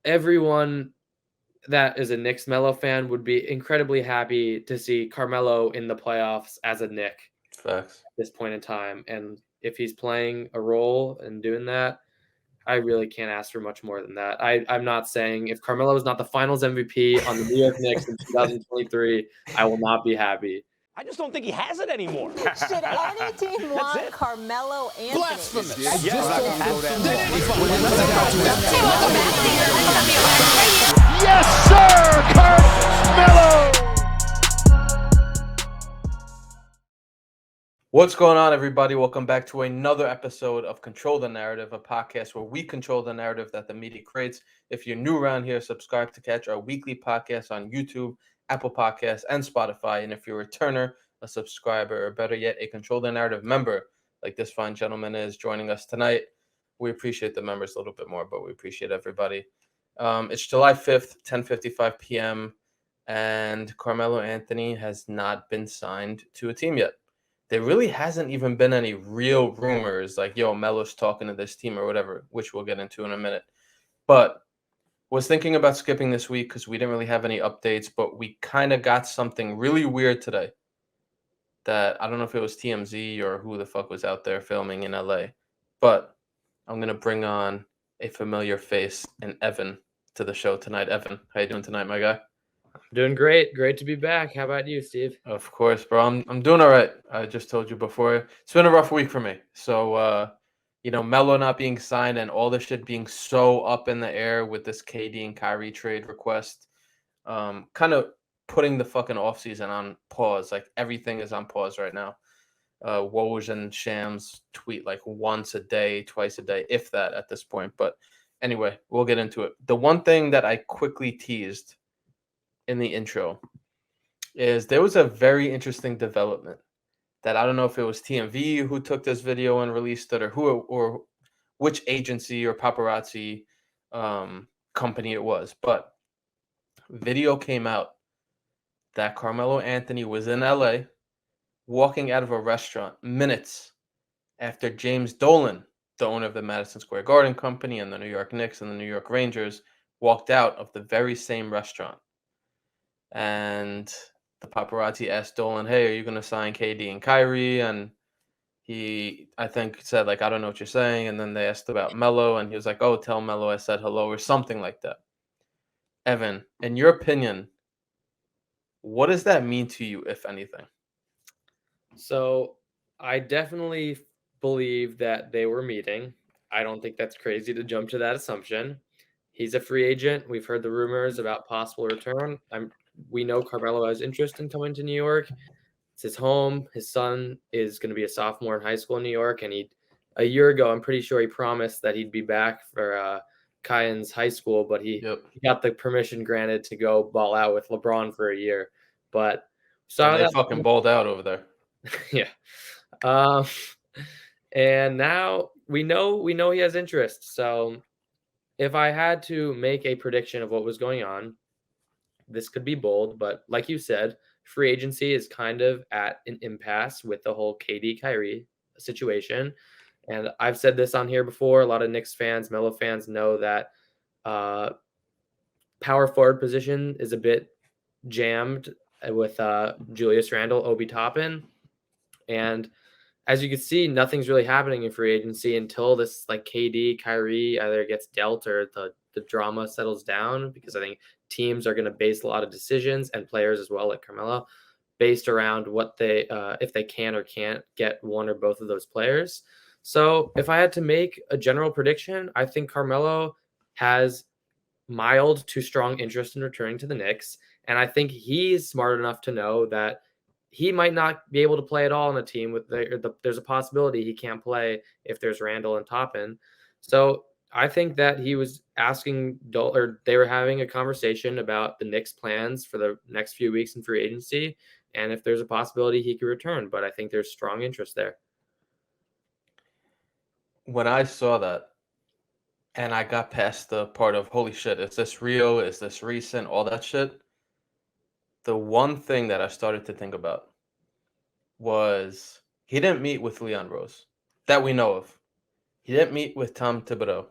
everyone that is a Knicks Melo fan would be incredibly happy to see Carmelo in the playoffs as a Knick. Facts. At this point in time. And if he's playing a role and doing that, I really can't ask for much more than that. I'm not saying if Carmelo is not the Finals MVP on the New York Knicks in 2023, I will not be happy. I just don't think he has it anymore. Should any team want Carmelo Anthony? Blasphemous. Yes, sir, Carmelo. What's going on, everybody? Welcome back to another episode of Control the Narrative, a podcast where we control the narrative that the media creates. If you're new around here, subscribe to catch our weekly podcast on YouTube, Apple Podcasts, and Spotify. And if you're a returner, a subscriber, or better yet, a Control the Narrative member, like this fine gentleman is joining us tonight, we appreciate the members a little bit more, but we appreciate everybody. It's July 5th, 10:55 p.m., and Carmelo Anthony has not been signed to a team yet. There really hasn't even been any real rumors like, yo, Melo's talking to this team or whatever, which we'll get into in a minute. But was thinking about skipping this week because we didn't really have any updates, but we kind of got something really weird today that I don't know if it was TMZ or who the fuck was out there filming in LA. But I'm going to bring on a familiar face and Evan to the show tonight. Evan, how you doing tonight, my guy? Doing great. Great to be back. How about you, Steve? Of course, bro. I'm doing all right. I just told you before. It's been a rough week for me. So, Melo not being signed and all this shit being so up in the air with this KD and Kyrie trade request, kind of putting the fucking offseason on pause. Like, everything is on pause right now. Woj and Shams tweet like once a day, twice a day, if that at this point. But anyway, we'll get into it. The one thing that I quickly teased in the intro is there was a very interesting development that I don't know if it was TMV who took this video and released it or which agency or paparazzi company it was, but video came out that Carmelo Anthony was in LA walking out of a restaurant minutes after James Dolan, the owner of the Madison Square Garden company and the New York Knicks and the New York Rangers, walked out of the very same restaurant. And the paparazzi asked Dolan, hey, are you going to sign KD and Kyrie? And he, I think, said, like, I don't know what you're saying. And then they asked about Melo, and he was like, oh, tell Melo I said hello, or something like that. Evan, in your opinion, what does that mean to you, if anything? So I definitely believe that they were meeting. I don't think that's crazy to jump to that assumption. He's a free agent. We've heard the rumors about possible return. We know Carmelo has interest in coming to New York. It's his home. His son is going to be a sophomore in high school in New York. And a year ago, I'm pretty sure he promised that he'd be back for Kyan's high school, but he got the permission granted to go ball out with LeBron for a year. But they fucking balled out over there. Yeah. And now we know he has interest. So if I had to make a prediction of what was going on, this could be bold, but like you said, free agency is kind of at an impasse with the whole KD Kyrie situation. And I've said this on here before. A lot of Knicks fans, Melo fans know that power forward position is a bit jammed with Julius Randle, Obi Toppin. And as you can see, nothing's really happening in free agency until this like KD Kyrie either gets dealt or the drama settles down, because I think teams are going to base a lot of decisions, and players as well, like Carmelo, based around what they if they can or can't get one or both of those players. So if I had to make a general prediction, I think Carmelo has mild to strong interest in returning to the Knicks, and I think he's smart enough to know that he might not be able to play at all on a team with there's a possibility he can't play if there's Randall and Toppin. So I think that he was asking or they were having a conversation about the Knicks' plans for the next few weeks in free agency, and if there's a possibility he could return. But I think there's strong interest there. When I saw that, and I got past the part of, holy shit, is this real? Is this recent? All that shit. The one thing that I started to think about was he didn't meet with Leon Rose, that we know of. He didn't meet with Tom Thibodeau.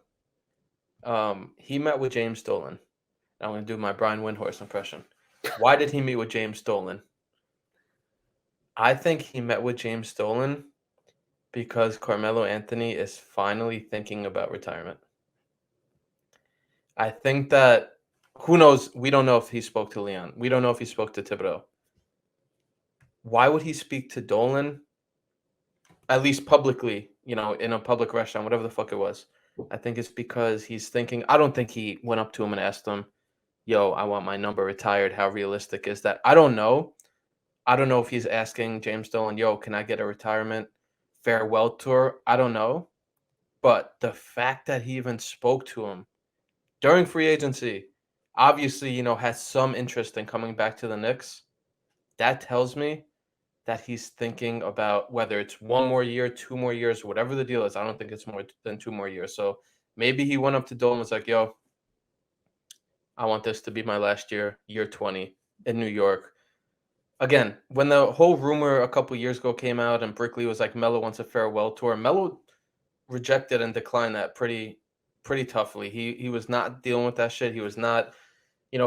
He met with James Dolan. I'm going to do my Brian Windhorst impression. Why did he meet with James Dolan? I think he met with James Dolan because Carmelo Anthony is finally thinking about retirement. I think that, who knows, we don't know if he spoke to Leon. We don't know if he spoke to Thibodeau. Why would he speak to Dolan? At least publicly, in a public restaurant, whatever the fuck it was. I think it's because he's thinking, I don't think he went up to him and asked him, yo, I want my number retired. How realistic is that? I don't know. I don't know if he's asking James Dolan, yo, can I get a retirement farewell tour? I don't know. But the fact that he even spoke to him during free agency, obviously, has some interest in coming back to the Knicks. That tells me that he's thinking about whether it's 1 more year, 2 more years, whatever the deal is. I don't think it's more than 2 more years. So maybe he went up to Dolan and was like, yo, I want this to be my last year, year 20 in New York. Again, when the whole rumor a couple years ago came out and Brickley was like, Melo wants a farewell tour, Melo rejected and declined that pretty toughly. He was not dealing with that shit. He was not,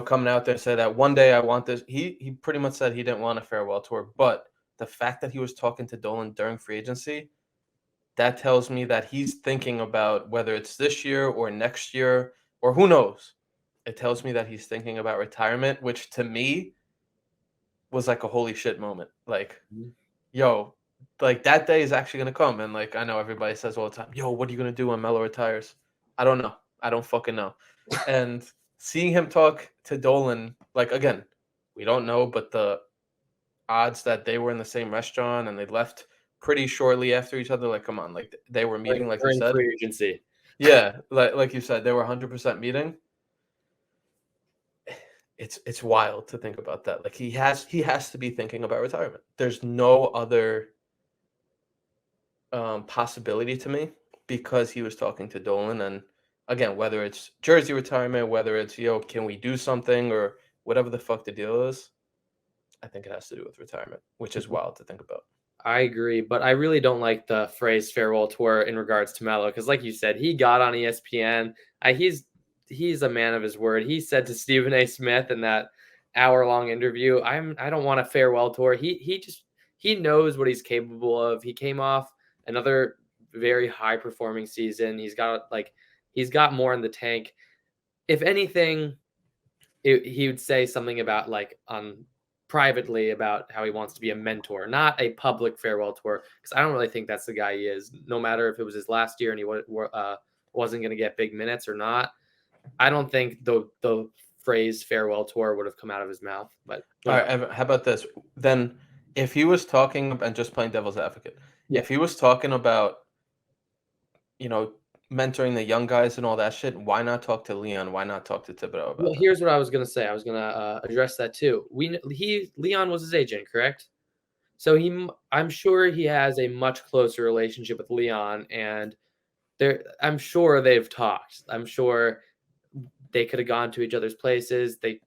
coming out there and say that one day I want this. He pretty much said he didn't want a farewell tour. But the fact that he was talking to Dolan during free agency, that tells me that he's thinking about whether it's this year or next year or who knows. It tells me that he's thinking about retirement, which to me was like a holy shit moment. Like, yo, like that day is actually going to come. And like, I know everybody says all the time, yo, what are you going to do when Melo retires? I don't know. I don't fucking know. And seeing him talk to Dolan, like, again, we don't know, but the odds that they were in the same restaurant and they left pretty shortly after each other, like, come on, like they were meeting, like you said. Free agency. Yeah, like you said, they were 100% meeting. It's wild to think about that. Like he has to be thinking about retirement. There's no other possibility to me because he was talking to Dolan. And again, whether it's jersey retirement, whether it's, yo, can we do something or whatever the fuck the deal is, I think it has to do with retirement, which is wild to think about. I agree, but I really don't like the phrase farewell tour in regards to Melo because, like you said, he got on ESPN. He's a man of his word. He said to Stephen A. Smith in that hour-long interview, I don't want a farewell tour. He knows what he's capable of. He came off another very high-performing season. He's got more in the tank. If anything, he would say something about privately about how he wants to be a mentor, not a public farewell tour, because I don't really think that's the guy he is. No matter if it was his last year and he wasn't going to get big minutes or not, I don't think the phrase farewell tour would have come out of his mouth. But all right, Evan, how about this? Then if he was talking and just playing devil's advocate, if he was talking about, mentoring the young guys and all that shit, why not talk to Leon? Why not talk to Thibodeau about well, here's what I was going to say. I was going to address that too. Leon was his agent, correct? So I'm sure he has a much closer relationship with Leon, and I'm sure they've talked. I'm sure they could have gone to each other's places. They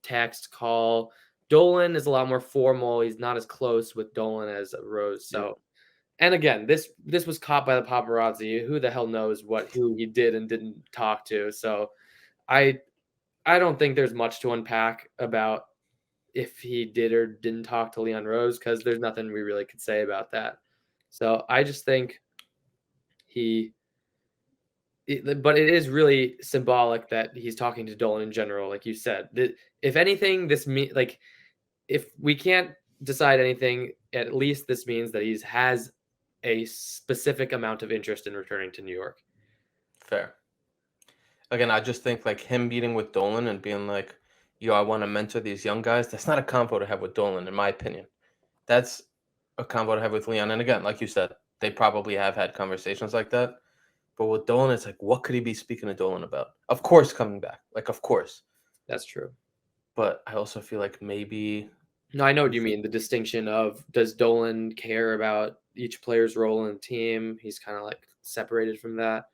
text, call. Dolan is a lot more formal. He's not as close with Dolan as Rose. So, and again, this was caught by the paparazzi. Who the hell knows who he did and didn't talk to? So, I don't think there's much to unpack about if he did or didn't talk to Leon Rose because there's nothing we really could say about that. So I just think but it is really symbolic that he's talking to Dolan in general, like you said. If anything, if we can't decide anything, at least this means that he has a specific amount of interest in returning to New York. Fair. Again, I just think like him meeting with Dolan and being like, yo, I want to mentor these young guys. That's not a convo to have with Dolan, in my opinion. That's a convo to have with Leon. And again, like you said, they probably have had conversations like that. But with Dolan, it's like, what could he be speaking to Dolan about? Of course, coming back. Like, of course. That's true. But I also feel like maybe... No, I know what you mean. The distinction of, does Dolan care about each player's role in the team? He's kind of like separated from that.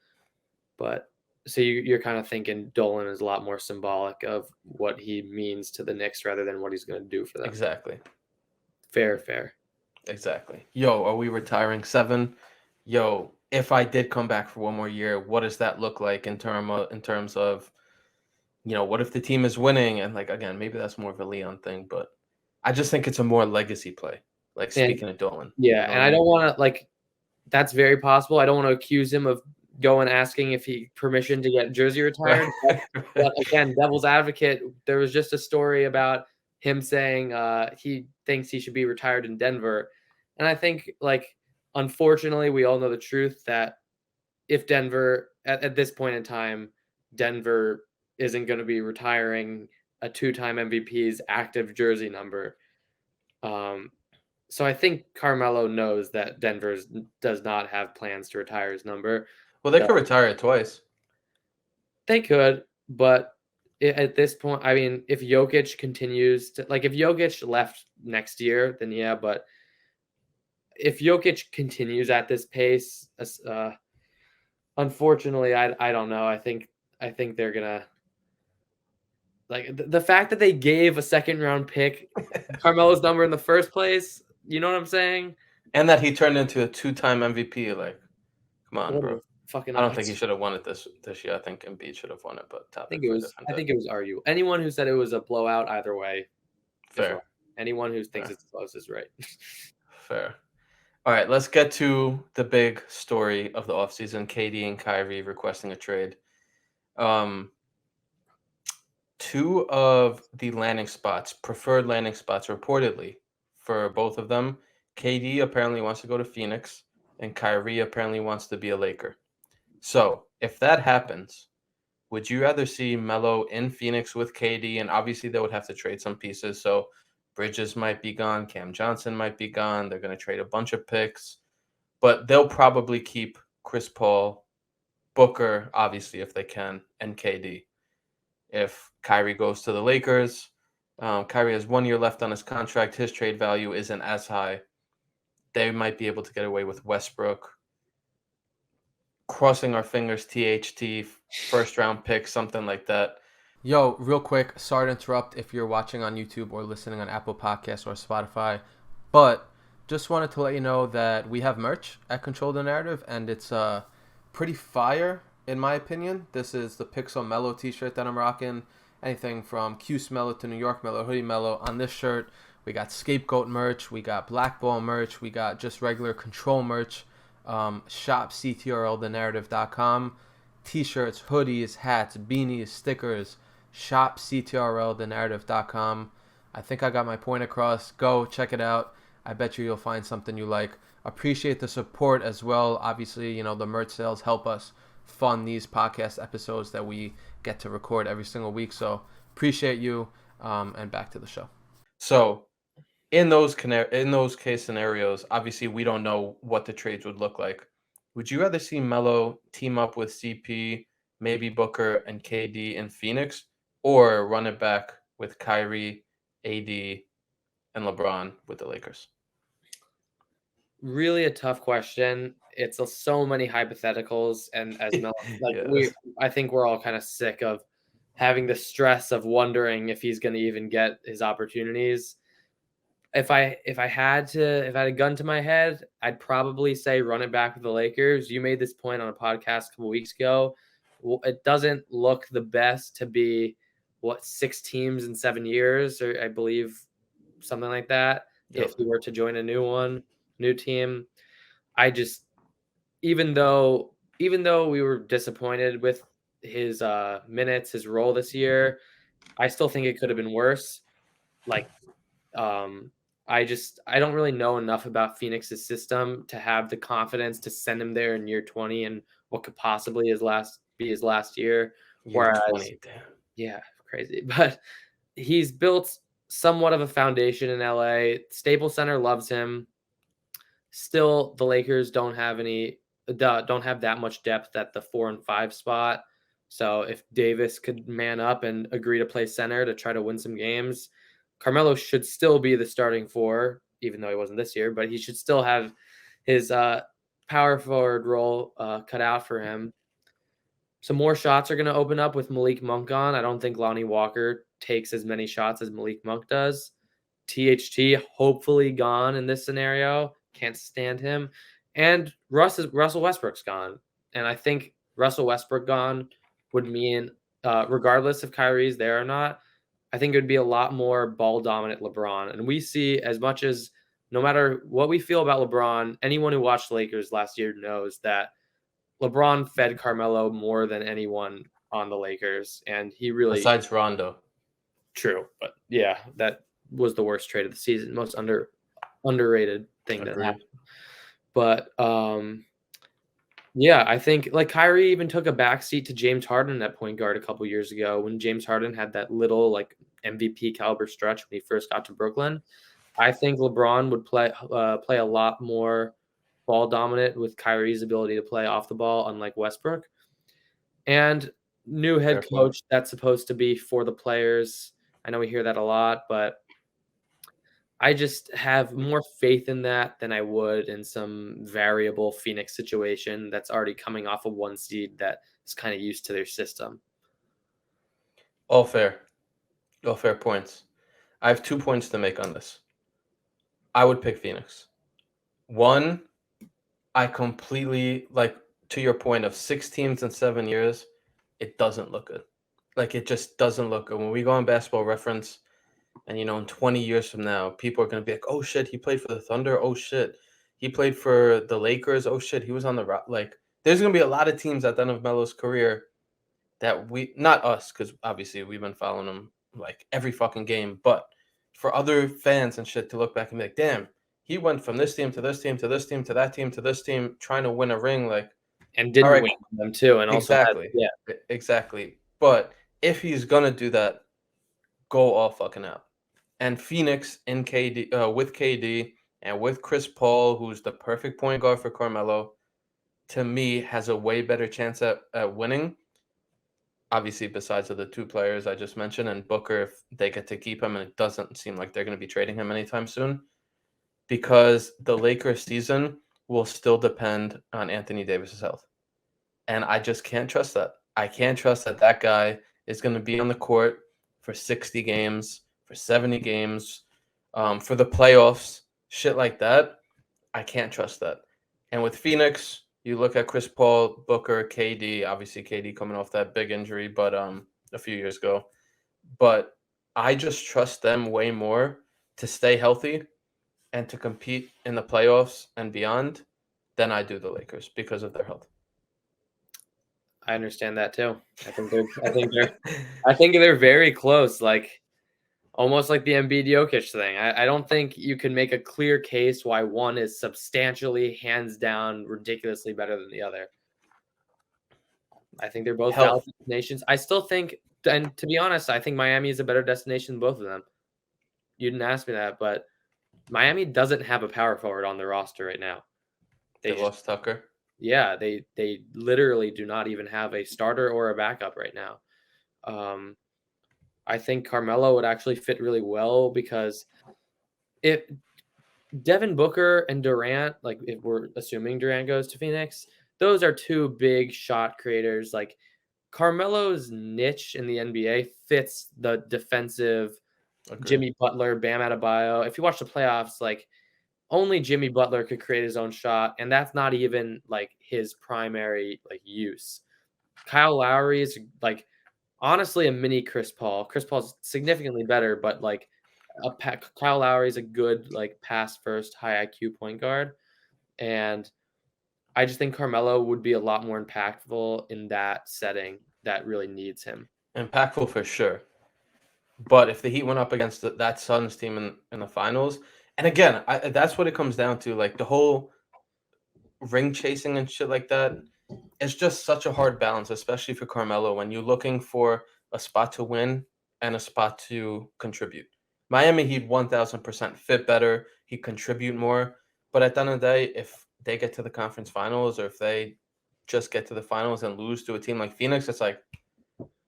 But so you're kind of thinking Dolan is a lot more symbolic of what he means to the Knicks rather than what he's going to do for them. Exactly. Fair. Exactly. Yo, are we retiring 7? Yo, if I did come back for one more year, what does that look like in terms of, what if the team is winning? And like, again, maybe that's more of a Leon thing, but I just think it's a more legacy play. Like, speaking of Dolan. Yeah, and I don't want to, like, that's very possible. I don't want to accuse him of going asking if he permission to get jersey retired. But again, devil's advocate, there was just a story about him saying he thinks he should be retired in Denver. And I think, like, unfortunately, we all know the truth that if Denver, at this point in time, Denver isn't going to be retiring a 2-time MVP's active jersey number. So I think Carmelo knows that Denver does not have plans to retire his number. Well, they could retire it twice. They could, but at this point, I mean, if Jokic continues to, like, if Jokic left next year, then yeah, but if Jokic continues at this pace, unfortunately, I don't know. I think they're gonna, like, the fact that they gave a second-round pick Carmelo's number in the first place. You know what I'm saying? And that he turned into a 2-time MVP. Like, come on, bro. Fucking I don't think he should have won it this year. I think Embiid should have won it, but I think it was arguable. Anyone who said it was a blowout either way, fair. Anyone who thinks it's close is right. Fair. All right, let's get to the big story of the offseason. KD and Kyrie requesting a trade. Two of the preferred landing spots reportedly for both of them. KD apparently wants to go to Phoenix, and Kyrie apparently wants to be a Laker. So if that happens, would you rather see Melo in Phoenix with KD? And obviously they would have to trade some pieces. So Bridges might be gone. Cam Johnson might be gone. They're going to trade a bunch of picks. But they'll probably keep Chris Paul, Booker, obviously, if they can, and KD. If Kyrie goes to the Lakers, Kyrie has 1 year left on his contract. His trade value isn't as high. They might be able to get away with Westbrook. Crossing our fingers, THT, first-round pick, something like that. Yo, real quick, sorry to interrupt if you're watching on YouTube or listening on Apple Podcasts or Spotify, but just wanted to let you know that we have merch at Control the Narrative, and it's pretty fire, in my opinion. This is the Pixel Melo t-shirt that I'm rocking. Anything from Cuse Melo to New York Melo, Hoodie Melo. On this shirt, we got Scapegoat merch, we got Blackball merch, we got just regular Control merch. Shop CTRL the Narrative.com. T-shirts, hoodies, hats, beanies, stickers. Shop CTRL the Narrative.com. I think I got my point across. Go check it out. I bet you'll find something you like. Appreciate the support as well. Obviously, the merch sales help us fund these podcast episodes that we get to record every single week. So appreciate you. And back to the show. So in those case scenarios, obviously we don't know what the trades would look like. Would you rather see Melo team up with CP, maybe Booker and KD in Phoenix, or run it back with Kyrie, AD, and LeBron with the Lakers? Really a tough question. It's so many hypotheticals, and as Melo, Yes. I think we're all kind of sick of having the stress of wondering if he's going to even get his opportunities. If I had a gun to my head, I'd probably say run it back with the Lakers. You made this point on a podcast a couple weeks ago. It doesn't look the best to be 6 teams in 7 years, or I believe something like that. Yep. If you were to join a new team, I just, even though we were disappointed with his minutes, his role this year, I still think it could have been worse. Like, I don't really know enough about Phoenix's system to have the confidence to send him there in year 20 and what could possibly be his last year. Year 20, damn. Yeah, crazy. But he's built somewhat of a foundation in LA. Staples Center loves him. Still, the Lakers don't have that much depth at the 4 and 5 spot. So if Davis could man up and agree to play center to try to win some games, Carmelo should still be the starting 4, even though he wasn't this year, but he should still have his power forward role cut out for him. Some more shots are going to open up with Malik Monk on. I don't think Lonnie Walker takes as many shots as Malik Monk does. THT hopefully gone in this scenario. Can't stand him. And Russell Westbrook's gone. And I think Russell Westbrook gone would mean, regardless if Kyrie's there or not, I think it would be a lot more ball dominant LeBron. And we see, as much as no matter what we feel about LeBron, anyone who watched the Lakers last year knows that LeBron fed Carmelo more than anyone on the Lakers. And he really, Besides Rondo. true. But yeah, that was the worst trade of the season, most underrated thing that Agreed. happened. But yeah, I think like Kyrie even took a backseat to James Harden at point guard a couple years ago when James Harden had that little like MVP caliber stretch when he first got to Brooklyn. I think LeBron would play a lot more ball dominant with Kyrie's ability to play off the ball, unlike Westbrook. And new head Fair coach, that's supposed to be for the players. I know we hear that a lot, but I just have more faith in that than I would in some variable Phoenix situation that's already coming off a 1 seed that is kind of used to their system. All fair. All fair points. I have 2 points to make on this. I would pick Phoenix. One, I completely, like, to your point of 6 teams in 7 years, it doesn't look good. Like, it just doesn't look good. When we go on Basketball Reference, and, in 20 years from now, people are going to be like, oh, shit, he played for the Thunder. Oh, shit, he played for the Lakers. Oh, shit, he was on the – like, there's going to be a lot of teams at the end of Melo's career that we – not us, because obviously we've been following him, like, every fucking game. But for other fans and shit to look back and be like, damn, he went from this team to this team to this team to that team to this team trying to win a ring. Like, and didn't all right, win them too. And also exactly. Exactly. But if he's going to do that, go all fucking out. And Phoenix in KD with KD and with Chris Paul, who's the perfect point guard for Carmelo, to me has a way better chance at winning. Obviously, besides of the 2 players I just mentioned, and Booker, if they get to keep him, and it doesn't seem like they're going to be trading him anytime soon, because the Lakers season will still depend on Anthony Davis's health. And I just can't trust that. I can't trust that guy is going to be on the court for 60 games, for 70 games, for the playoffs, shit like that. I can't trust that. And with Phoenix, you look at Chris Paul, Booker, KD, obviously KD coming off that big injury, but a few years ago. But I just trust them way more to stay healthy and to compete in the playoffs and beyond than I do the Lakers because of their health. I understand that too. I think they're very close, like almost like the Embiid Jokic thing. I don't think you can make a clear case why one is substantially, hands down, ridiculously better than the other. I think they're both valid destinations. I still think, and to be honest, I think Miami is a better destination than both of them. You didn't ask me that, but Miami doesn't have a power forward on their roster right now. They lost Tucker. Yeah, they literally do not even have a starter or a backup right now. I think Carmelo would actually fit really well because if Devin Booker and Durant, like if we're assuming Durant goes to Phoenix, those are 2 big shot creators. Like Carmelo's niche in the NBA fits the defensive Jimmy Butler, Bam Adebayo. If you watch the playoffs, like only Jimmy Butler could create his own shot, and that's not even like his primary like use. Kyle Lowry is like honestly a mini Chris Paul. Chris Paul's significantly better, but like Kyle Lowry is a good like pass first, high IQ point guard, and I just think Carmelo would be a lot more impactful in that setting that really needs him. Impactful for sure. But if the Heat went up against that Suns team in the finals, and again, that's what it comes down to, like the whole ring chasing and shit like that. It's just such a hard balance, especially for Carmelo, when you're looking for a spot to win and a spot to contribute. Miami, he'd 1,000% fit better. He'd contribute more. But at the end of the day, if they get to the conference finals or if they just get to the finals and lose to a team like Phoenix, it's like,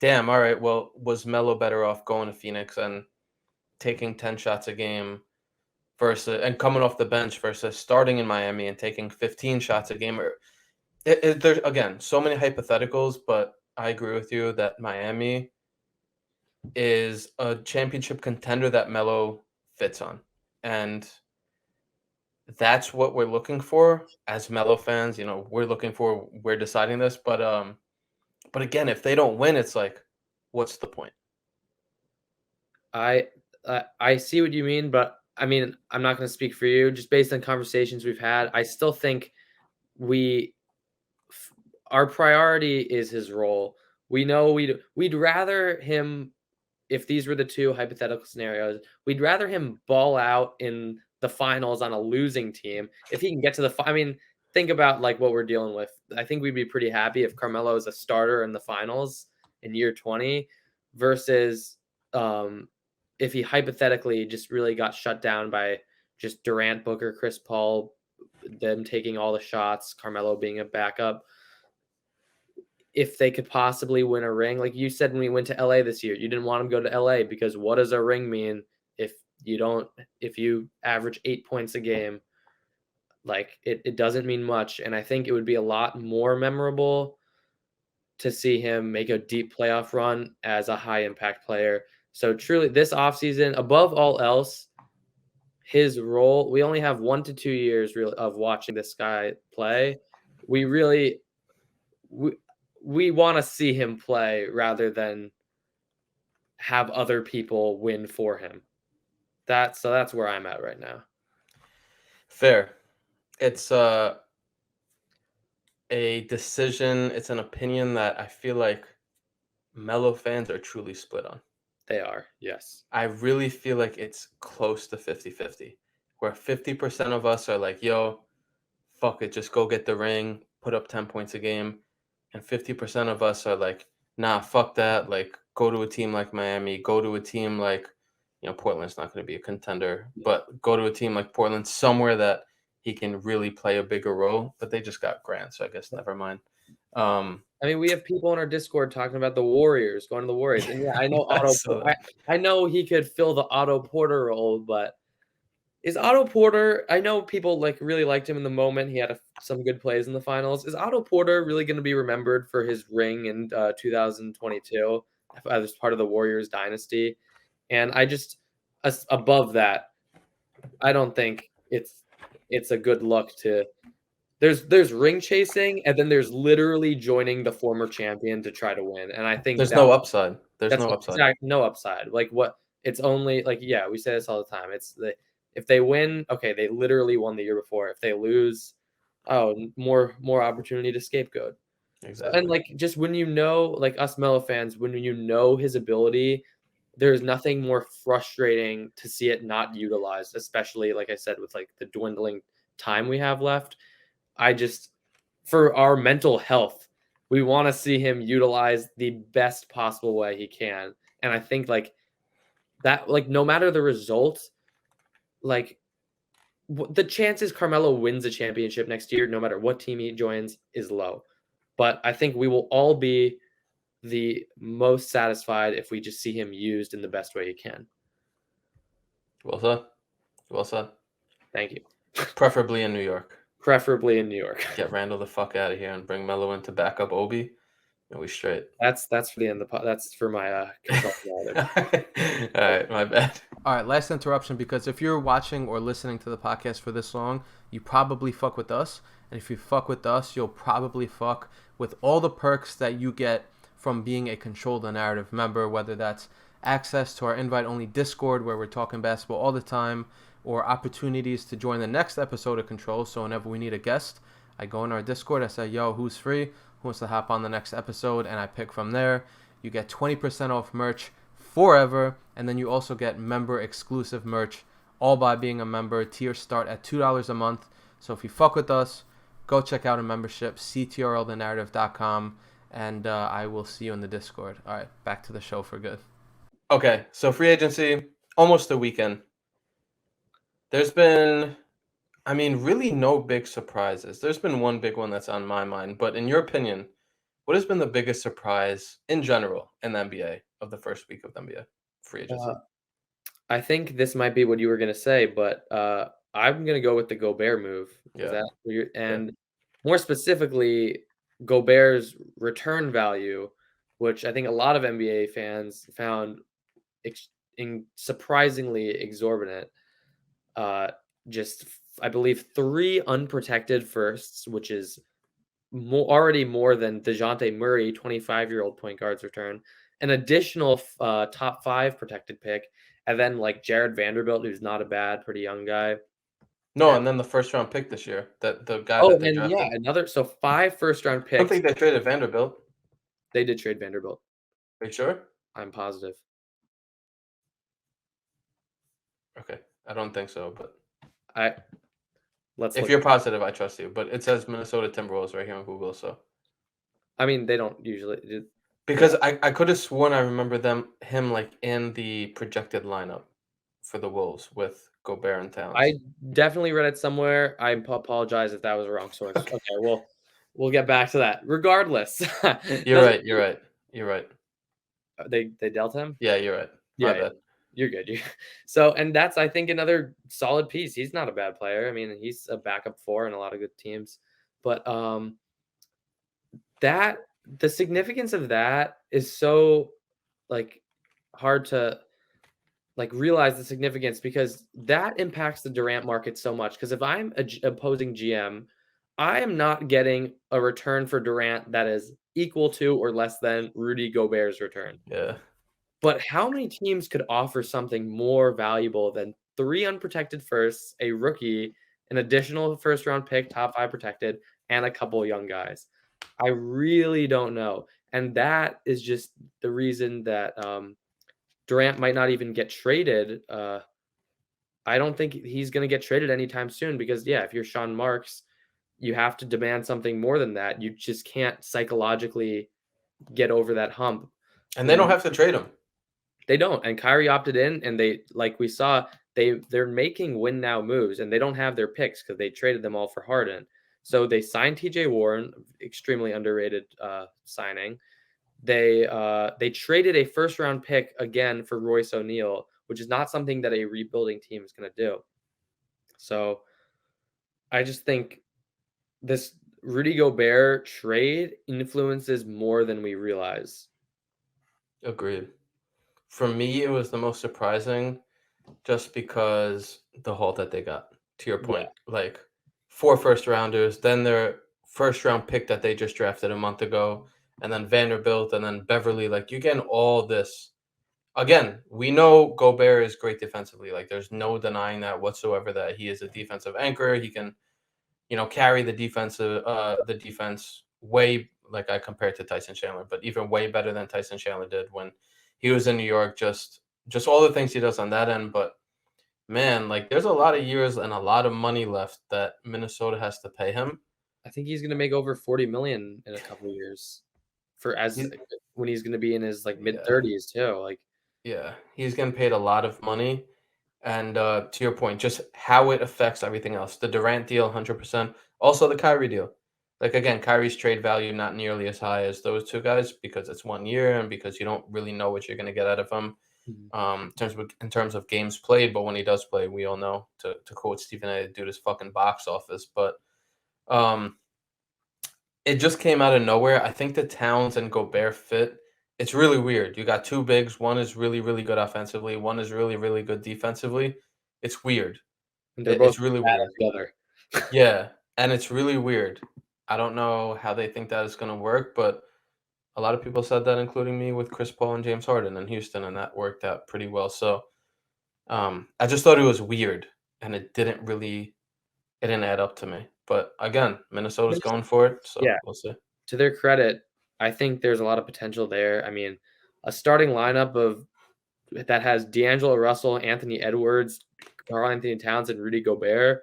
damn, all right, well, was Melo better off going to Phoenix and taking 10 shots a game versus and coming off the bench versus starting in Miami and taking 15 shots a game? There's, again, so many hypotheticals, but I agree with you that Miami is a championship contender that Melo fits on. And that's what we're looking for as Melo fans. We're deciding this, but again, if they don't win, it's like, what's the point? I see what you mean, but I mean, I'm not going to speak for you. Just based on conversations we've had, I still think our priority is his role. We know we'd rather him, if these were the two hypothetical scenarios, we'd rather him ball out in the finals on a losing team. If he can get to I mean, think about like what we're dealing with. I think we'd be pretty happy if Carmelo is a starter in the finals in year 20 versus if he hypothetically just really got shut down by just Durant, Booker, Chris Paul, them taking all the shots, Carmelo being a backup. If they could possibly win a ring, like you said when we went to LA this year, you didn't want him to go to LA because what does a ring mean if you average 8 points a game? Like it doesn't mean much. And I think it would be a lot more memorable to see him make a deep playoff run as a high impact player. So truly this offseason, above all else, his role, we only have 1 to 2 years really of watching this guy play. We really we want to see him play rather than have other people win for him. That's where I'm at right now. Fair. It's a decision. It's an opinion that I feel like Melo fans are truly split on. They are, yes. I really feel like it's close to 50-50, where 50% of us are like, yo, fuck it, just go get the ring, put up 10 points a game. And 50% of us are like, nah, fuck that. Like, go to a team like Miami, go to a team like, Portland's not going to be a contender, but go to a team like Portland, somewhere that he can really play a bigger role. But they just got Grant, so I guess never mind. I mean, we have people in our Discord talking about the Warriors, going to the Warriors. And yeah, I know I know he could fill the Otto Porter role, but is Otto Porter, I know people like really liked him in the moment. He had some good plays in the finals. Is Otto Porter really going to be remembered for his ring in 2022 as part of the Warriors dynasty? And I just, above that, I don't think it's a good look to. There's ring chasing, and then there's literally joining the former champion to try to win. And I think there's no upside. There's no upside. Exactly, no upside. Like what? It's only like, yeah, we say this all the time. It's if they win, okay, they literally won the year before. If they lose, oh, more opportunity to scapegoat. Exactly. And like just when like us Melo fans, when you know his ability, there's nothing more frustrating to see it not utilized, especially like I said with like the dwindling time we have left. For our mental health, we want to see him utilize the best possible way he can. And I think like that, like no matter the result, like the chances Carmelo wins a championship next year, no matter what team he joins, is low. But I think we will all be the most satisfied if we just see him used in the best way he can. Well said. Well said. Thank you. Preferably in New York. Preferably in New York. Get Randall the fuck out of here and bring Melo in to back up Obi, and we straight. That's for the end of the that's for my control. All right, my bad. All right, last interruption, because if you're watching or listening to the podcast for this long, you probably fuck with us. And if you fuck with us, you'll probably fuck with all the perks that you get from being a Control the Narrative member, whether that's access to our invite-only Discord where we're talking basketball all the time, or opportunities to join the next episode of Control. So whenever we need a guest, I go in our Discord, I say, yo, who's free? Who wants to hop on the next episode? And I pick from there. You get 20% off merch forever, and then you also get member exclusive merch, all by being a member. Tiers start at $2 a month. So if you fuck with us, go check out a membership, CTRLthenarrative.com, and I will see you in the Discord. All right, back to the show for good. Okay, so free agency, almost a weekend. There's been, I mean, really no big surprises. There's been one big one that's on my mind, but in your opinion, what has been the biggest surprise in general in the NBA of the first week of the NBA free agency? I think this might be what you were going to say, but I'm going to go with the Gobert move. Yeah. More specifically, Gobert's return value, which I think a lot of NBA fans found surprisingly exorbitant. just, I believe, 3 unprotected firsts, which is already more than DeJounte Murray, 25-year-old point guard's return, an additional top 5 protected pick, and then like Jared Vanderbilt, who's not a bad, pretty young guy. No, And, and then the first round pick this year, that the guy oh, that they and drafted. yeah, another 5 first-round I don't picks. think they traded Vanderbilt. They did trade Vanderbilt. Are you sure? I'm positive. Okay, I don't think so, but Let's if look. you're positive, I trust you. But it says Minnesota Timberwolves right here on Google, so. I mean, they don't usually do. Because I could have sworn I remember him like in the projected lineup for the Wolves with Gobert and Towns. I definitely read it somewhere. I apologize if that was a wrong source. Okay. Okay, well, we'll get back to that. Regardless, You're right. You're right. You're right. They dealt him. Yeah, you're right. My Yeah, bad. you're good. So, and that's, I think, another solid piece. He's not a bad player. I mean, he's a backup 4 in a lot of good teams. But that the significance of that is so like hard to like realize the significance, because that impacts the Durant market so much. Because if I'm a opposing GM, I am not getting a return for Durant that is equal to or less than Rudy Gobert's return. Yeah. But how many teams could offer something more valuable than 3 unprotected firsts, a rookie, an additional first round pick, top 5 protected, and a couple young guys? I really don't know. And that is just the reason that Durant might not even get traded. I don't think he's going to get traded anytime soon, because, yeah, if you're Sean Marks, you have to demand something more than that. You just can't psychologically get over that hump. And they don't have to trade him. They don't. And Kyrie opted in, and they, like we saw, they're making win now moves, and they don't have their picks because they traded them all for Harden. So they signed TJ Warren, extremely underrated signing. They traded a first round pick again for Royce O'Neal, which is not something that a rebuilding team is going to do. So I just think this Rudy Gobert trade influences more than we realize. Agreed. For me, it was the most surprising just because the haul that they got, to your point. Yeah. Like 4 first rounders, then their first round pick that they just drafted a month ago, and then Vanderbilt, and then Beverly. Like, you're getting all this. Again, we know Gobert is great defensively. Like, there's no denying that whatsoever, that he is a defensive anchor. He can, carry the defense way, like I compared to Tyson Chandler, but even way better than Tyson Chandler did when he was in New York. Just all the things he does on that end. But man, like, there's a lot of years and a lot of money left that Minnesota has to pay him. I think he's going to make over $40 million in a couple of years when he's going to be in his like mid 30s too. Like, yeah, he's getting paid a lot of money. And to your point, just how it affects everything else. The Durant deal, 100%. Also the Kyrie deal. Like, again, Kyrie's trade value not nearly as high as those two guys because it's 1 year and because you don't really know what you're going to get out of him in terms of games played. But when he does play, we all know, to quote Stephen A., dude is fucking box office. But it just came out of nowhere. I think the Towns and Gobert fit. It's really weird. You got 2 bigs. One is really, really good offensively. One is really, really good defensively. It's weird. and they're both It's really bad weird. together. Yeah, and it's really weird. I don't know how they think that is going to work, but a lot of people said that, including me, with Chris Paul and James Harden in Houston, and that worked out pretty well. So I just thought it was weird, and it didn't add up to me. But again, Minnesota's going for it, so Yeah. we'll see. To their credit, I think there's a lot of potential there. I mean, a starting lineup that has D'Angelo Russell, Anthony Edwards, Karl-Anthony Towns, and Rudy Gobert.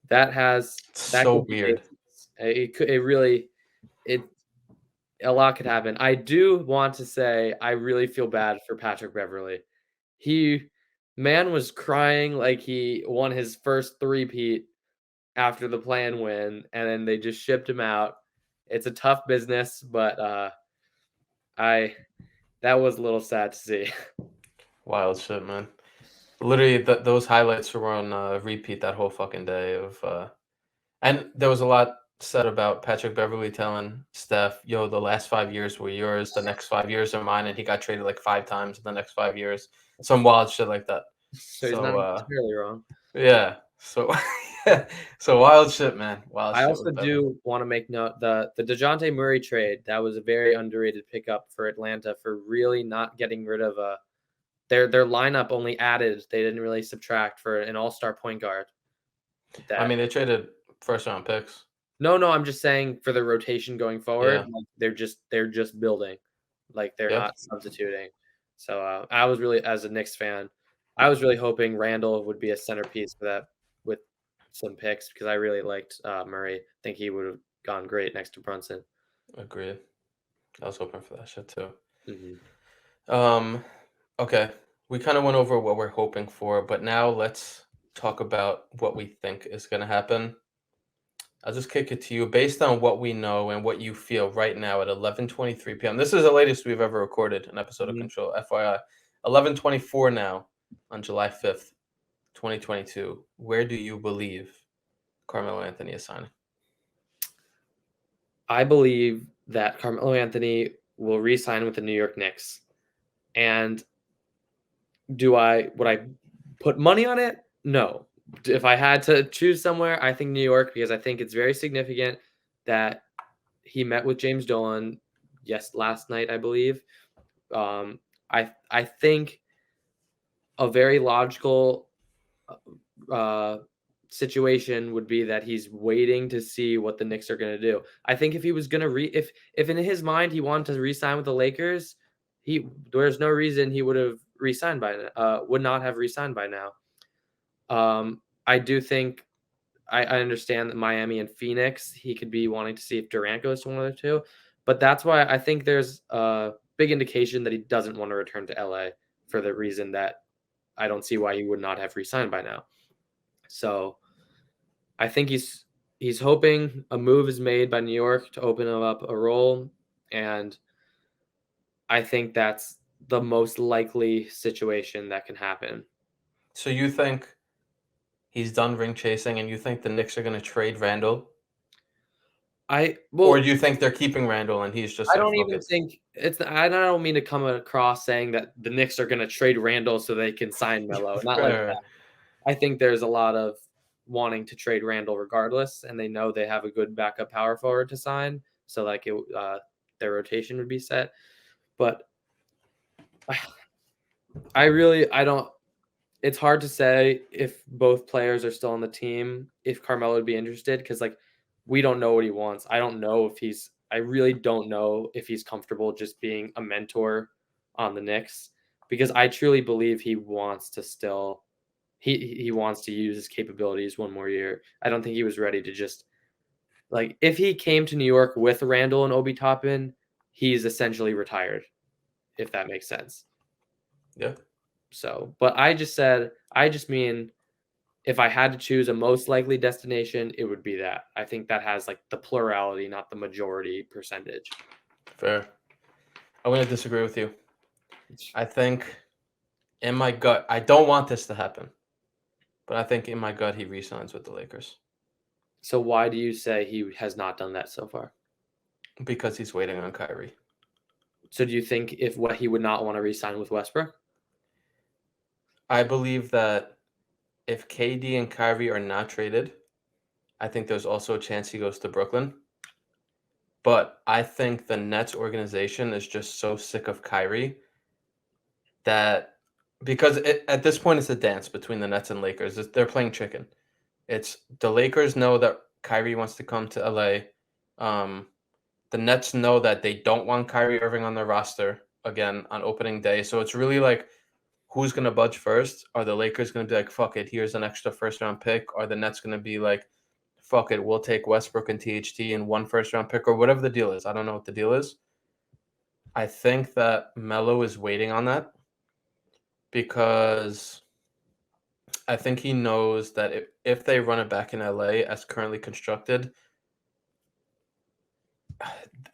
That So weird. A lot could happen. I do want to say I really feel bad for Patrick Beverly. Man was crying like he won his first three-peat after the play-in win, and then they just shipped him out. It's a tough business, but that was a little sad to see. Wild shit, man. Literally, those highlights were on repeat that whole fucking day and there was a lot said about Patrick Beverly telling Steph, yo, the last 5 years were yours, the next 5 years are mine, and he got traded like 5 times in the next 5 years. Some wild shit like that. So he's not entirely wrong. Yeah. So, so wild shit, man. Wild I shit. also with Bevan. do want to make note the DeJounte Murray trade. That was a very underrated pickup for Atlanta for really not getting rid of their lineup only added. They didn't really subtract for an all-star point guard. I mean, they traded first round picks. No, I'm just saying for the rotation going forward, Yeah. like they're just building, like they're Yeah. not substituting. So I was really, as a Knicks fan, I was really hoping Randall would be a centerpiece for that with some picks because I really liked Murray. I think he would have gone great next to Brunson. Agreed. I was hoping for that shit too. Mm-hmm. Okay. We kind of went over what we're hoping for, but now let's talk about what we think is going to happen. I'll just kick it to you based on what we know and what you feel right now at 11:23 p.m. This is the latest we've ever recorded an episode of Control, FYI. 11:24 now on July 5th, 2022. Where do you believe Carmelo Anthony is signing? I believe that Carmelo Anthony will re-sign with the New York Knicks. And would I put money on it? No. If I had to choose somewhere, I think New York, because I think it's very significant that he met with James Dolan last night, I believe. I think a very logical situation would be that he's waiting to see what the Knicks are going to do. I think if he was going to if in his mind he wanted to re-sign with the Lakers, there's no reason he would have re-signed would not have re-signed by now. I do think I understand that Miami and Phoenix, he could be wanting to see if Durant goes to one of the two, but that's why I think there's a big indication that he doesn't want to return to LA for the reason that I don't see why he would not have re-signed by now. So I think he's hoping a move is made by New York to open him up a role, and I think that's the most likely situation that can happen. So you think he's done ring chasing, and you think the Knicks are going to trade Randall? Or do you think they're keeping Randall and he's just? I don't even think it's. I don't mean to come across saying that the Knicks are going to trade Randall so they can sign Melo. Not like that. I think there's a lot of wanting to trade Randall regardless, and they know they have a good backup power forward to sign, so like their rotation would be set. But I don't. It's hard to say if both players are still on the team, if Carmelo would be interested, because like we don't know what he wants. I don't know if he's. I really don't know if he's comfortable just being a mentor on the Knicks, because I truly believe he wants to still. He wants to use his capabilities one more year. I don't think he was ready to just like if he came to New York with Randall and Obi Toppin, he's essentially retired, if that makes sense. Yeah. So, but I just mean if I had to choose a most likely destination, it would be that. I think that has like the plurality, not the majority percentage. Fair. I'm going to disagree with you. I think in my gut, I don't want this to happen, but I think in my gut, he re-signs with the Lakers. So why do you say he has not done that so far? Because he's waiting on Kyrie. So do you think he would not want to re-sign with Westbrook? I believe that if KD and Kyrie are not traded, I think there's also a chance he goes to Brooklyn. But I think the Nets organization is just so sick of Kyrie that because at this point it's a dance between the Nets and Lakers. They're playing chicken. It's the Lakers know that Kyrie wants to come to LA. The Nets know that they don't want Kyrie Irving on their roster again on opening day. So it's really like, who's going to budge first? Are the Lakers going to be like, fuck it, here's an extra first-round pick? Are the Nets going to be like, fuck it, we'll take Westbrook and THT and one first-round pick or whatever the deal is? I don't know what the deal is. I think that Melo is waiting on that because I think he knows that if they run it back in LA as currently constructed,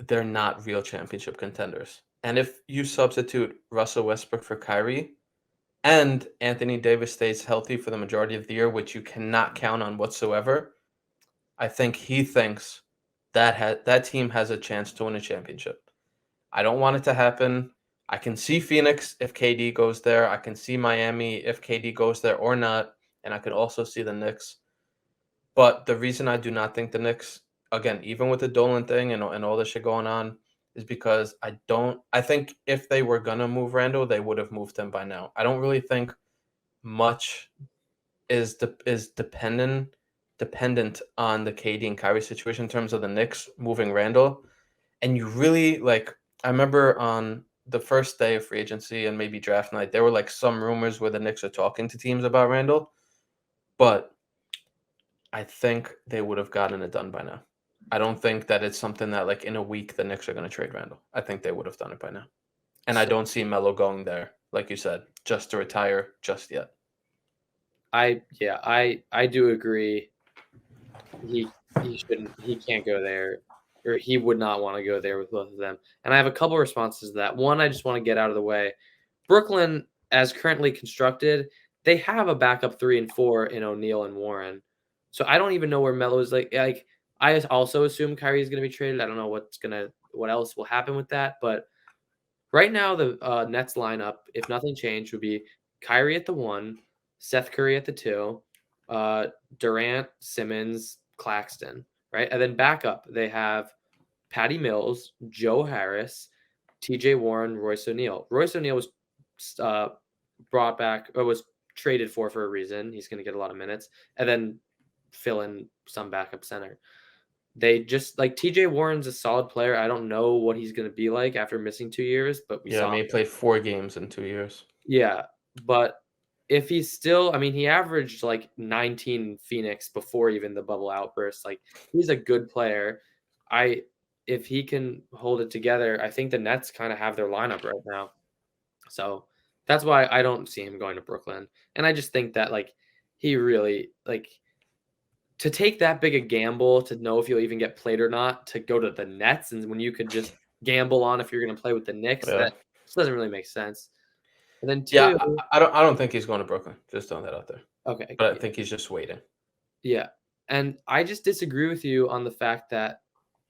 they're not real championship contenders. And if you substitute Russell Westbrook for Kyrie and Anthony Davis stays healthy for the majority of the year, which you cannot count on whatsoever, I think he thinks that team has a chance to win a championship. I don't want it to happen. I can see Phoenix if KD goes there. I can see Miami if KD goes there or not. and I could also see the Knicks. But the reason I do not think the Knicks, again, even with the Dolan thing and all this shit going on, is because I think if they were gonna move Randall, they would have moved him by now. I don't really think much is dependent on the KD and Kyrie situation in terms of the Knicks moving Randall. And you really I remember on the first day of free agency and maybe draft night, there were like some rumors where the Knicks are talking to teams about Randall, but I think they would have gotten it done by now. I don't think that it's something that like in a week the Knicks are going to trade Randall. I think they would have done it by now. And I don't see Melo going there, like you said, just to retire just yet. I do agree. He can't go there, or he would not want to go there with both of them. And I have a couple responses to that. One, I just want to get out of the way. Brooklyn, as currently constructed, they have a backup 3 and 4 in O'Neal and Warren. So I don't even know where Melo is. Like I also assume Kyrie is going to be traded. I don't know what else will happen with that. But right now, the Nets lineup, if nothing changed, would be Kyrie at the 1, Seth Curry at the 2, Durant, Simmons, Claxton, right? And then backup, they have Patty Mills, Joe Harris, TJ Warren, Royce O'Neal. Royce O'Neal was brought back or was traded for a reason. He's going to get a lot of minutes. And then fill in some backup center. They just like TJ Warren's a solid player. I don't know what he's going to be like after missing 2 years, but we saw he played 4 games in 2 years. Yeah, but if he's still, I mean, he averaged like 19 in Phoenix before even the bubble outburst. Like he's a good player. If he can hold it together, I think the Nets kind of have their lineup right now. So that's why I don't see him going to Brooklyn. And I just think that like he really like to take that big a gamble to know if you'll even get played or not to go to the Nets, and when you could just gamble on if you're going to play with the Knicks, that just doesn't really make sense. And then I don't think he's going to Brooklyn. Just throwing that out there. Okay, but I think he's just waiting. Yeah, and I just disagree with you on the fact that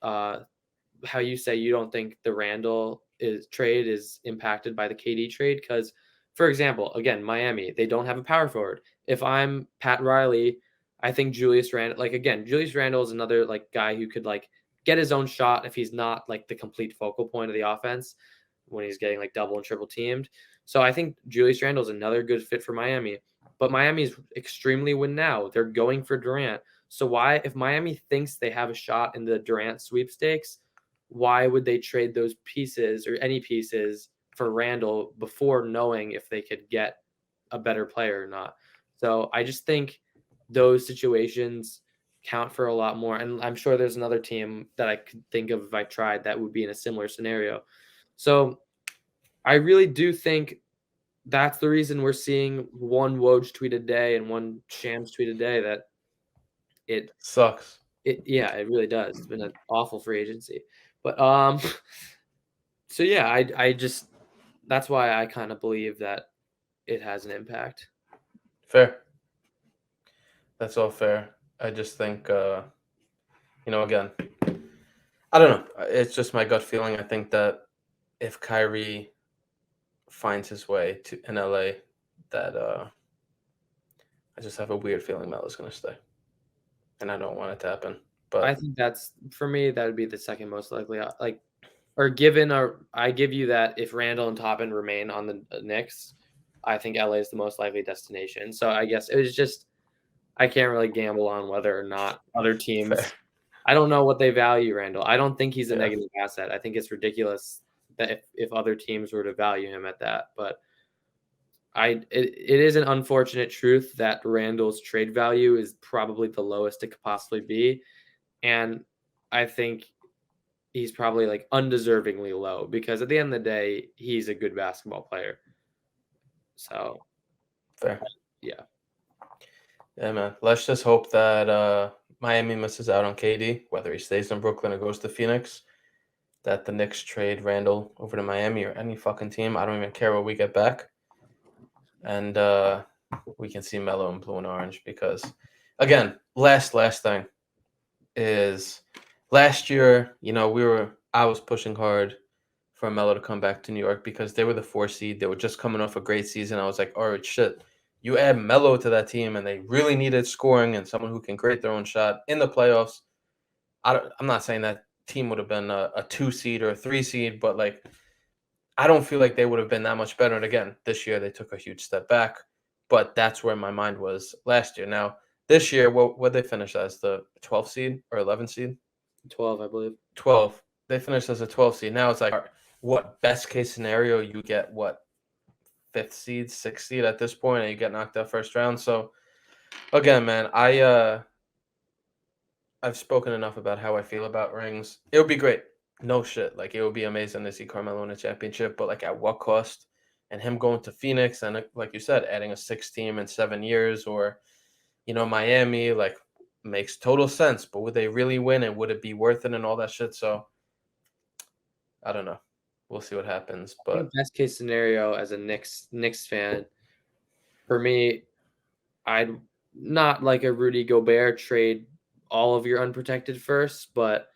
how you say you don't think the Randall trade is impacted by the KD trade because, for example, again, Miami, they don't have a power forward. If I'm Pat Riley, I think Julius Randle is another like guy who could like get his own shot if he's not like the complete focal point of the offense when he's getting like double and triple teamed. So I think Julius Randle is another good fit for Miami. But Miami's extremely win now. They're going for Durant. So why, if Miami thinks they have a shot in the Durant sweepstakes, why would they trade those pieces or any pieces for Randle before knowing if they could get a better player or not? So I just think those situations count for a lot more. And I'm sure there's another team that I could think of if I tried that would be in a similar scenario. So I really do think that's the reason we're seeing one Woj tweet a day and one Shams tweet a day that it sucks. It really does. It's been an awful free agency. But so yeah, I just that's why I kind of believe that it has an impact. Fair. That's all fair. I just think again, I don't know. It's just my gut feeling. I think that if Kyrie finds his way in LA, that I just have a weird feeling Melo's going to stay, and I don't want it to happen. But I think that's for me. That would be the second most likely. I give you that if Randall and Toppin remain on the Knicks, I think LA is the most likely destination. So I guess it was just I can't really gamble on whether or not other teams. Fair. I don't know what they value Randall. I don't think he's a negative asset. I think it's ridiculous that if other teams were to value him at that, but it is an unfortunate truth that Randall's trade value is probably the lowest it could possibly be, and I think he's probably like undeservingly low because at the end of the day, he's a good basketball player. So, fair, yeah, man. Let's just hope that Miami misses out on KD, whether he stays in Brooklyn or goes to Phoenix. That the Knicks trade Randall over to Miami or any fucking team. I don't even care what we get back. And we can see Melo in blue and orange because, again, last thing is last year, I was pushing hard for Melo to come back to New York because they were the 4 seed. They were just coming off a great season. I was like, all right, shit. You add Melo to that team, and they really needed scoring and someone who can create their own shot in the playoffs. I'm not saying that team would have been a 2 seed or a 3 seed, but like I don't feel like they would have been that much better. And again, this year they took a huge step back, but that's where my mind was last year. Now this year, what they finish as, the 12th seed or 11th seed? 12, I believe. 12. They finished as a 12 seed. Now it's like, what best case scenario? You get what, 5th seed, 6th seed at this point, and you get knocked out first round. So again, man, I've spoken enough about how I feel about rings. It would be great. No shit. Like, it would be amazing to see Carmelo win a championship, but like at what cost? And him going to Phoenix and, like you said, adding a 6th team in 7 years, or, Miami, like, makes total sense. But would they really win, and would it be worth it and all that shit? So I don't know. We'll see what happens. I think But best case scenario as a Knicks fan, for me, I'd not like a Rudy Gobert trade all of your unprotected first, but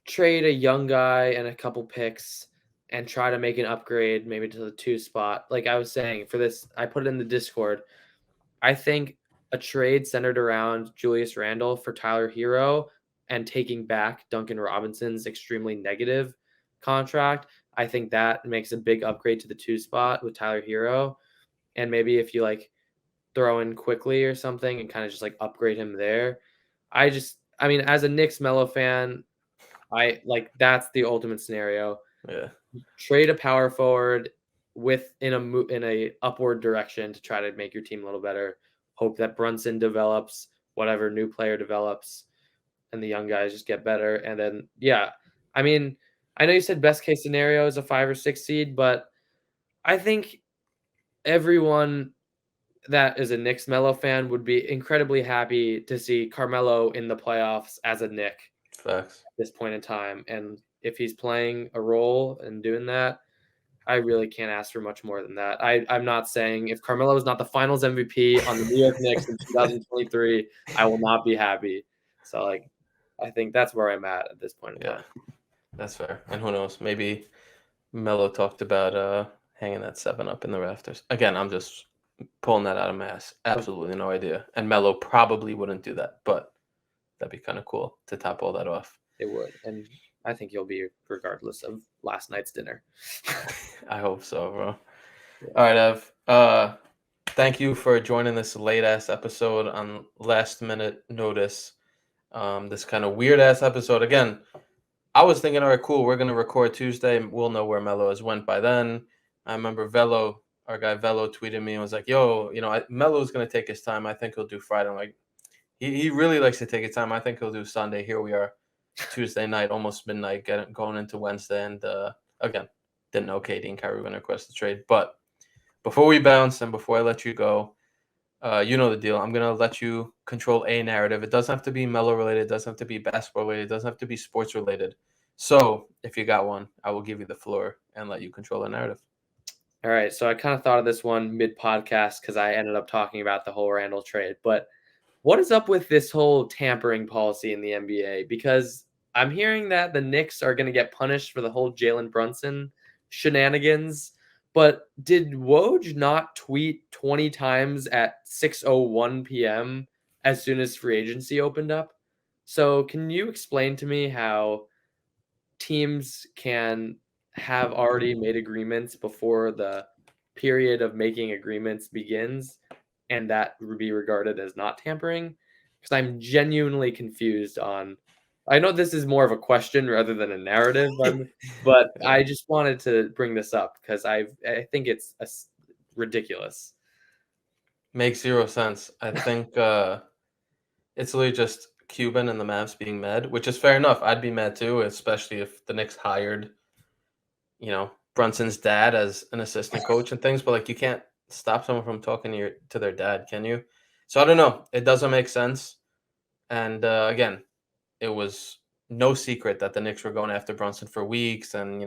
trade a young guy and a couple picks and try to make an upgrade maybe to the 2 spot. Like I was saying, for this, I put it in the Discord. I think a trade centered around Julius Randle for Tyler Hero and taking back Duncan Robinson's extremely negative contract, I think that makes a big upgrade to the 2 spot with Tyler Hero. And maybe if you like throw in quickly or something and kind of just like upgrade him there. I mean, as a Knicks Melo fan, I like that's the ultimate scenario. yeah, Trade a power forward in a upward direction to try to make your team a little better. Hope that Brunson develops, whatever new player develops, and the young guys just get better. And then, yeah, I mean, I know you said best case scenario is a 5 or 6 seed, but I think everyone that is a Knicks Melo fan would be incredibly happy to see Carmelo in the playoffs as a Knick facts. at this point in time. And if he's playing a role and doing that, I really can't ask for much more than that. I'm not saying if Carmelo is not the Finals MVP on the New York Knicks in 2023, I will not be happy. So, like, I think that's where I'm at this point in time. That's fair. And who knows? Maybe Melo talked about hanging that 7 up in the rafters. Again, I'm just pulling that out of my ass. Absolutely no idea. And Melo probably wouldn't do that, but that'd be kind of cool to top all that off. It would. And I think you'll be regardless of last night's dinner. I hope so, bro. Yeah. All right, Ev. Thank you for joining this late-ass episode on last-minute notice. This kind of weird-ass episode. Again, I was thinking, all right, cool, we're going to record Tuesday. We'll know where Melo has went by then. I remember our guy Velo tweeted me and was like, yo, Melo's going to take his time. I think he'll do Friday. I'm like, he really likes to take his time. I think he'll do Sunday. Here we are, Tuesday night, almost midnight, going into Wednesday. And again, didn't know KD and Kyrie were going to request the trade. But before we bounce and before I let you go, you know the deal. I'm going to let you control a narrative. It doesn't have to be Melo related. It doesn't have to be basketball related. It doesn't have to be sports related. So if you got one, I will give you the floor and let you control the narrative. All right. So I kind of thought of this one mid-podcast because I ended up talking about the whole Randall trade. But what is up with this whole tampering policy in the NBA? Because I'm hearing that the Knicks are going to get punished for the whole Jalen Brunson shenanigans. But did Woj not tweet 20 times at 6:01 p.m. as soon as free agency opened up? So can you explain to me how teams can have already made agreements before the period of making agreements begins and that would be regarded as not tampering? Because I'm genuinely confused on, I know this is more of a question rather than a narrative, but I just wanted to bring this up because I think it's ridiculous. Makes zero sense. I think it's literally just Cuban and the Mavs being mad, which is fair enough. I'd be mad too, especially if the Knicks hired, Brunson's dad as an assistant coach and things. But like, you can't stop someone from talking to their dad, can you? So I don't know. It doesn't make sense. And again, it was no secret that the Knicks were going after Brunson for weeks and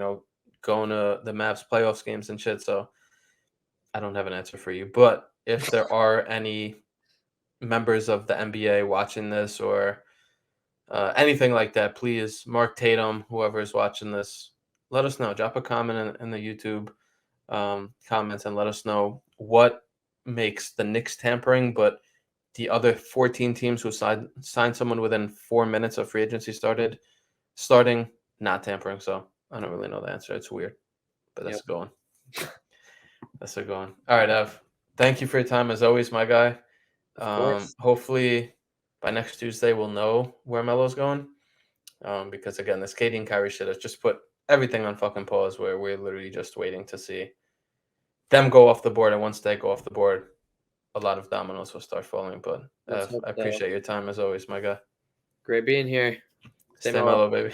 going to the Mavs playoffs games and shit. So I don't have an answer for you. But if there are any members of the NBA watching this or anything like that, please, Mark Tatum, whoever is watching this, let us know. Drop a comment in the YouTube comments and let us know what makes the Knicks tampering, but the other 14 teams who signed someone within 4 minutes of free agency starting not tampering. So I don't really know the answer. It's weird, but that's a good one. That's a good one. All right, Ev. Thank you for your time as always, my guy. Hopefully by next Tuesday we'll know where Melo's going. Because again, this KD and Kyrie shit has just put everything on fucking pause, where we're literally just waiting to see them go off the board, and once they go off the board, a lot of dominoes will start falling. But I appreciate your time as always, my guy. Great being here. Stay mellow, baby.